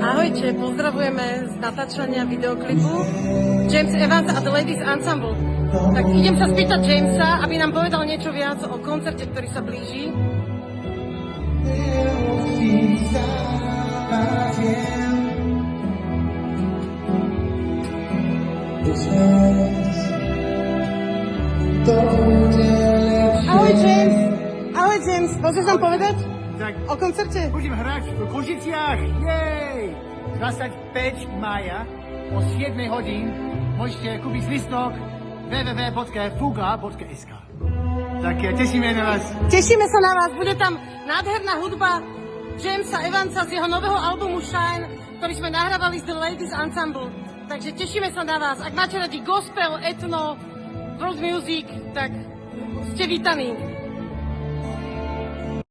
Ahojte, pozdravujeme z natáčania videoklipu James Evans a The Ladies Ensemble. Tak idem sa spýtať Jamesa, aby nám povedal niečo viac o koncerte, ktorý sa blíži. Ahoj James! Ahoj James, môžeš nám povedať Tak o koncerte? budem hrať v Košiciach, jej! 25 mája o 7 hodín môžete kúpiť listok www.fuga.sk. Tak tešíme na vás. Tešíme sa na vás, bude tam nádherná hudba Jamesa Evansa z jeho nového albumu Shine, ktorý sme nahrávali z The Ladies Ensemble. Takže tešíme sa na vás. Ak máte radi gospel, etno, world music, tak ste vítaní.